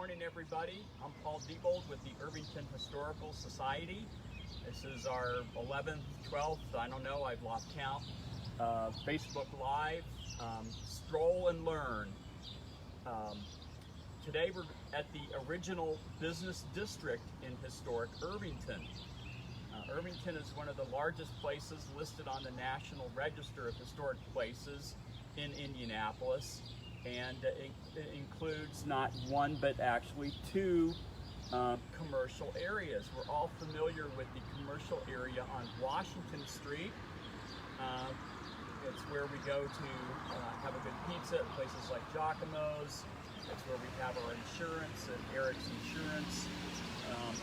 morning, everybody. I'm Paul Diebold with the Irvington Historical Society. This is our 11th, 12th, I don't know, I've lost count, Facebook Live, Stroll and Learn. Today we're at the original business district in historic Irvington. Irvington is one of the largest places listed on the National Register of Historic Places in Indianapolis, and it includes not one but actually two commercial areas. We're all familiar with the commercial area on Washington Street. It's where we go to have a good pizza at places like Giacomo's. It's where we have our insurance at Eric's Insurance,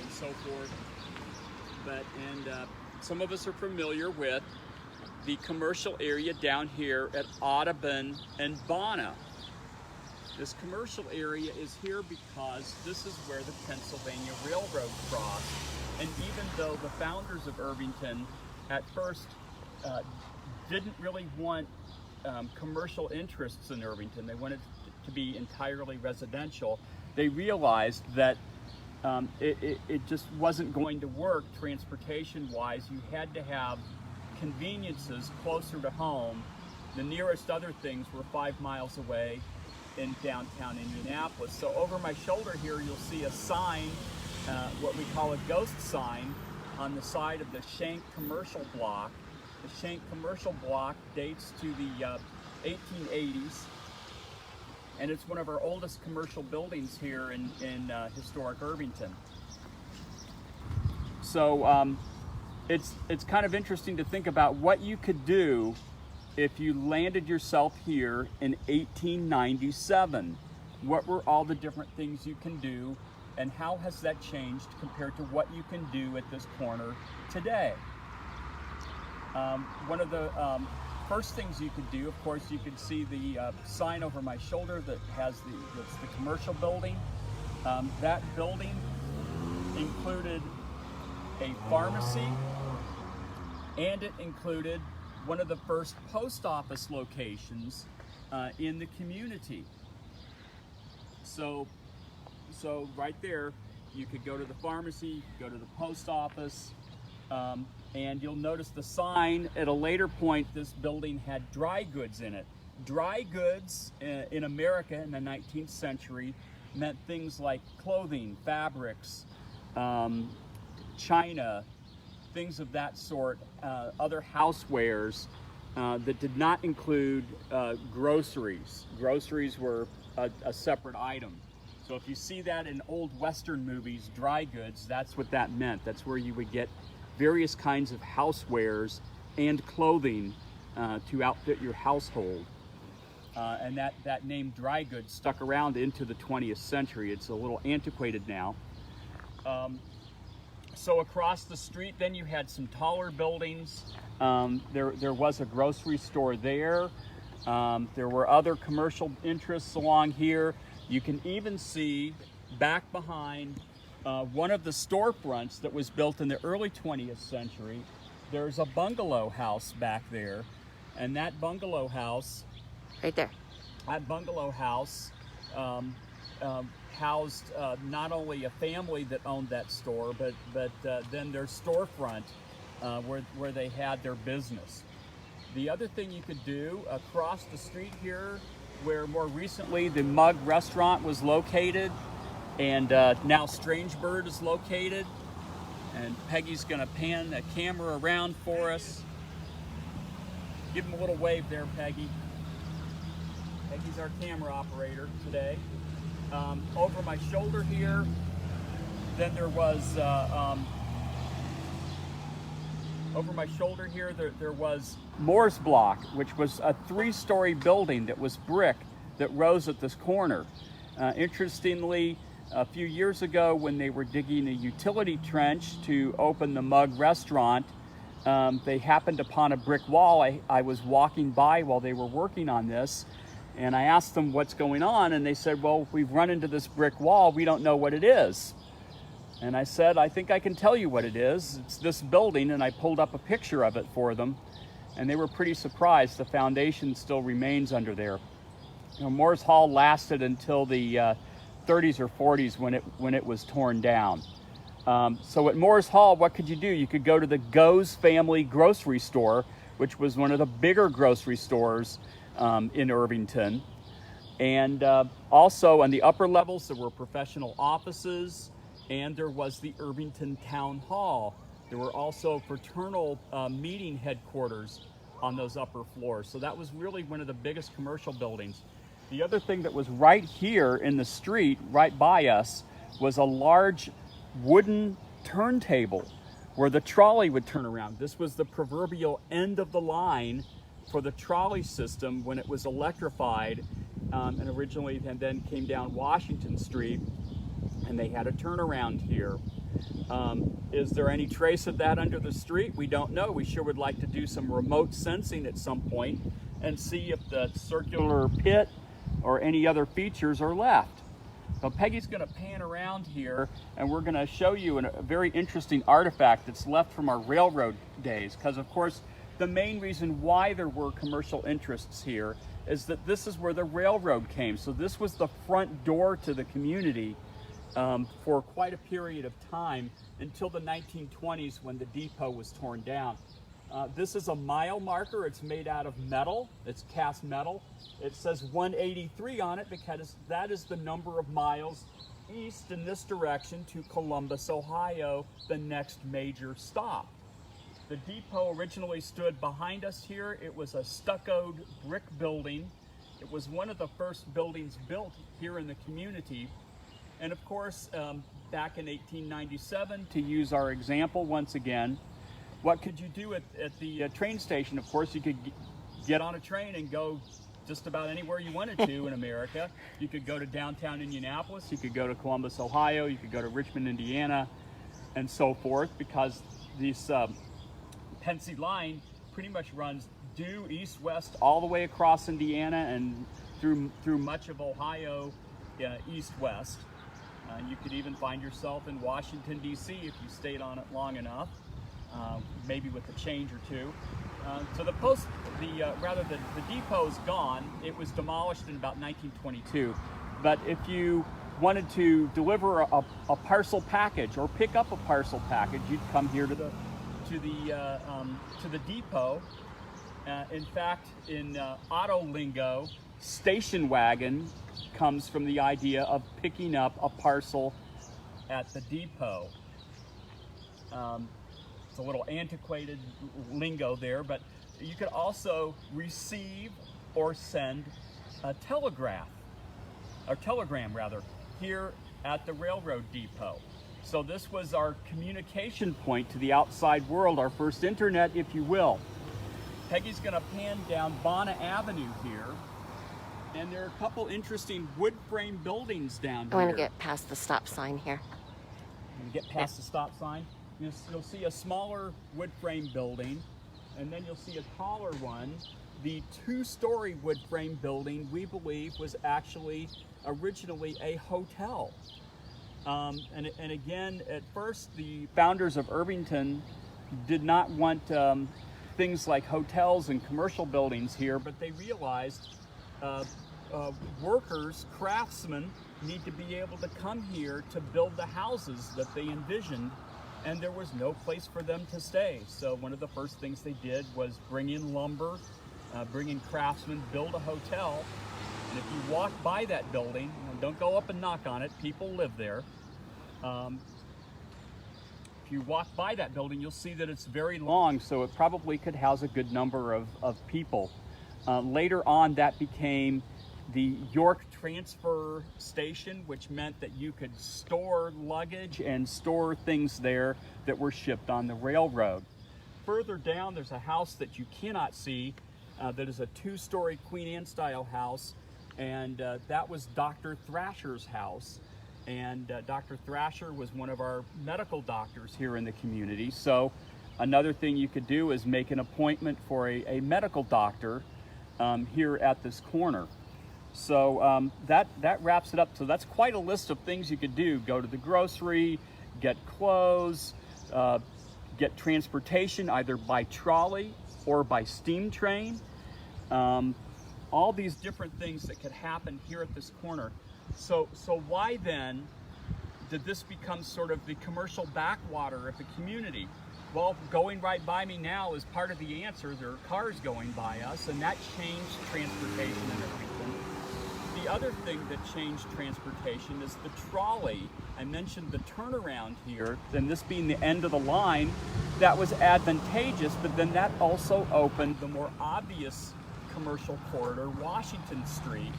and so forth. Some of us are familiar with the commercial area down here at Audubon and Bonnet. This commercial area is here because this is where the Pennsylvania Railroad crossed. And even though the founders of Irvington at first didn't really want commercial interests in Irvington, they wanted to be entirely residential, they realized that it just wasn't going to work transportation-wise. You had to have conveniences closer to home. The nearest other things were 5 miles away in downtown Indianapolis. So over my shoulder here, you'll see a sign, what we call a ghost sign, on the side of the Shank commercial block. The Shank commercial block dates to the 1880s. And it's one of our oldest commercial buildings here in historic Irvington. So it's kind of interesting to think about what you could do if you landed yourself here in 1897. What were all the different things you can do, and how has that changed compared to what you can do at this corner today? One of the first things you could do, of course, you could see the sign over my shoulder that has that's the commercial building. That building included a pharmacy, and it included one of the first post office locations in the community. So right there, you could go to the pharmacy, go to the post office, and you'll notice the sign. At a later point, this building had dry goods in it. Dry goods in America in the 19th century meant things like clothing, fabrics, china, things of that sort, other housewares that did not include groceries. Groceries were a separate item. So if you see that in old Western movies, dry goods, that's what that meant. That's where you would get various kinds of housewares and clothing to outfit your household. And that name dry goods stuck around into the 20th century. It's a little antiquated now. So across the street, then you had some taller buildings. There was a grocery store there. There were other commercial interests along here. You can even see back behind one of the storefronts that was built in the early 20th century. There's a bungalow house back there, and that bungalow house, right there, that bungalow house housed not only a family that owned that store, but then their storefront where they had their business. The other thing you could do across the street here, where more recently the Mug restaurant was located, and now Strange Bird is located, and Peggy's gonna pan a camera around for us. Give him a little wave there, Peggy. Peggy's our camera operator today. Over my shoulder here, then there was, over my shoulder here, there was Moore's Block, which was a 3-story building that was brick that rose at this corner. Interestingly, a few years ago when they were digging a utility trench to open the Mug restaurant, they happened upon a brick wall. I was walking by while they were working on this, and I asked them what's going on, and they said, well, we've run into this brick wall, we don't know what it is. And I said, I think I can tell you what it is. It's this building, and I pulled up a picture of it for them, and they were pretty surprised. The foundation still remains under there. You know, Moore's Hall lasted until the 30s or 40s when it was torn down. So at Morris Hall, what could you do? You could go to the Goes Family Grocery Store, which was one of the bigger grocery stores in Irvington. And also on the upper levels, there were professional offices, and there was the Irvington Town Hall. There were also fraternal meeting headquarters on those upper floors. So that was really one of the biggest commercial buildings. The other thing that was right here in the street, right by us, was a large wooden turntable where the trolley would turn around. This was the proverbial end of the line for the trolley system when it was electrified and originally and then came down Washington Street, and they had a turnaround here. Is there any trace of that under the street? We don't know. We sure would like to do some remote sensing at some point and see if the circular pit or any other features are left. So Peggy's going to pan around here, and we're going to show you a very interesting artifact that's left from our railroad days, because of course the main reason why there were commercial interests here is that this is where the railroad came. So this was the front door to the community for quite a period of time until the 1920s when the depot was torn down. This is a mile marker. It's made out of metal. It's cast metal. It says 183 on it because that is the number of miles east in this direction to Columbus, Ohio, the next major stop. The depot originally stood behind us here. It was a stuccoed brick building. It was one of the first buildings built here in the community. And of course, back in 1897, to use our example once again, what could you do at the train station? Of course, you could get on a train and go just about anywhere you wanted to in America. You could go to downtown Indianapolis, you could go to Columbus, Ohio, you could go to Richmond, Indiana, and so forth, because this Pennsy line pretty much runs due east-west all the way across Indiana and through much of Ohio east-west. You could even find yourself in Washington, D.C. if you stayed on it long enough. Maybe with a change or two. So the depot is gone. It was demolished in about 1922. But if you wanted to deliver a parcel package or pick up a parcel package, you'd come here to the depot. In fact, in auto lingo, station wagon comes from the idea of picking up a parcel at the depot. It's a little antiquated lingo there, but you could also receive or send a telegram here at the railroad depot. So this was our communication point to the outside world, our first internet, if you will. Peggy's going to pan down Bonnet Avenue here, and there are a couple interesting wood frame buildings down here. I want to get past the stop sign here. You get past the stop sign. You'll see a smaller wood frame building, and then you'll see a taller one. The two-story wood frame building, we believe, was actually originally a hotel. And again, at first, the founders of Irvington did not want things like hotels and commercial buildings here, but they realized workers, craftsmen, need to be able to come here to build the houses that they envisioned, and there was no place for them to stay. So one of the first things they did was bring in lumber, bring in craftsmen, build a hotel. And if you walk by that building, don't go up and knock on it, people live there. If you walk by that building, you'll see that it's very long, so it probably could house a good number of people. Later on, that became the York Transfer Station, which meant that you could store luggage and store things there that were shipped on the railroad. Further down, there's a house that you cannot see that is a two-story Queen Anne style house, and that was Dr. Thrasher's house. And Dr. Thrasher was one of our medical doctors here in the community. So another thing you could do is make an appointment for a medical doctor here at this corner. So that wraps it up. So that's quite a list of things you could do. Go to the grocery, get clothes, get transportation either by trolley or by steam train. All these different things that could happen here at this corner. So why then did this become sort of the commercial backwater of the community? Well, going right by me now is part of the answer. There are cars going by us, and that changed transportation in Irvington. The other thing that changed transportation is the trolley. I mentioned the turnaround here, and this being the end of the line, that was advantageous, but then that also opened the more obvious commercial corridor, Washington Street,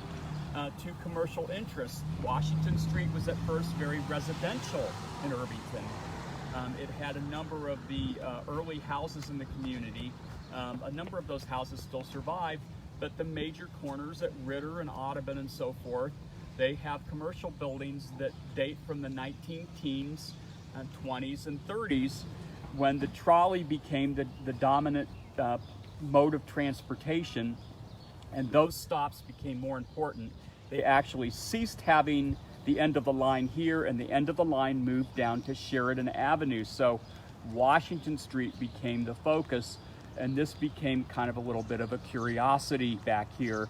to commercial interests. Washington Street was at first very residential in Irvington. It had a number of the early houses in the community. A number of those houses still survive, but the major corners at Ritter and Audubon and so forth, they have commercial buildings that date from the 19-teens, 20s, and 30s, when the trolley became the dominant mode of transportation, and those stops became more important. They actually ceased having the end of the line here, and the end of the line moved down to Sheridan Avenue. So Washington Street became the focus, and this became kind of a little bit of a curiosity back here,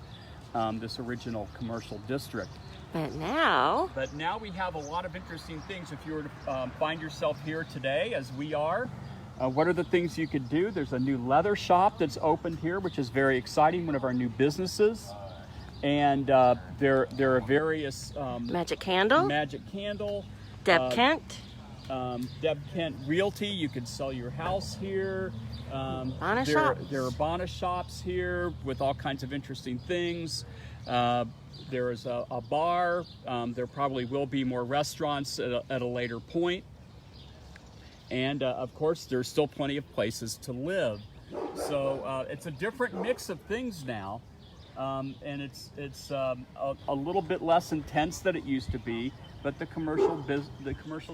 this original commercial district. But now we have a lot of interesting things. If you were to find yourself here today, as we are, what are the things you could do? There's a new leather shop that's opened here, which is very exciting, one of our new businesses. And there are various... Magic Candle. Deb Kent. Deb Kent Realty. You could sell your house here. Bonnet shops. There are Bonnet shops here with all kinds of interesting things. There is a bar. There probably will be more restaurants at a later point. And of course, there's still plenty of places to live. So it's a different mix of things now. And it's a little bit less intense than it used to be, but the commercial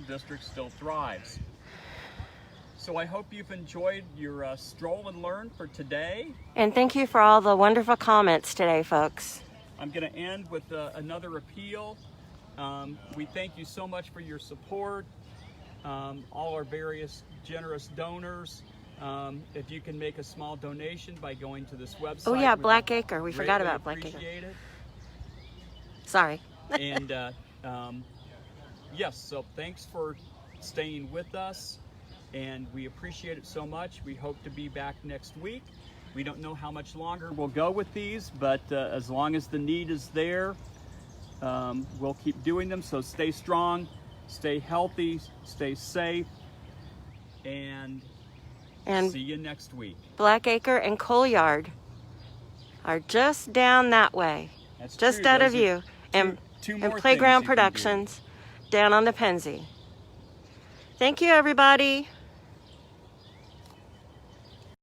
district still thrives. So I hope you've enjoyed your stroll and learn for today. And thank you for all the wonderful comments today, folks. I'm going to end with another appeal. We thank you so much for your support, all our various generous donors. If you can make a small donation by going to this website. Oh yeah, Black Acre. We forgot about Black Acre. It. Sorry. And yes, so thanks for staying with us, and we appreciate it so much. We hope to be back next week. We don't know how much longer we'll go with these, but as long as the need is there, we'll keep doing them. So stay strong, stay healthy, stay safe, and see you next week. Black Acre and Coal Yard are just down that way. That's just true. out of view. And Playground Productions down on the Penzie. Thank you, everybody.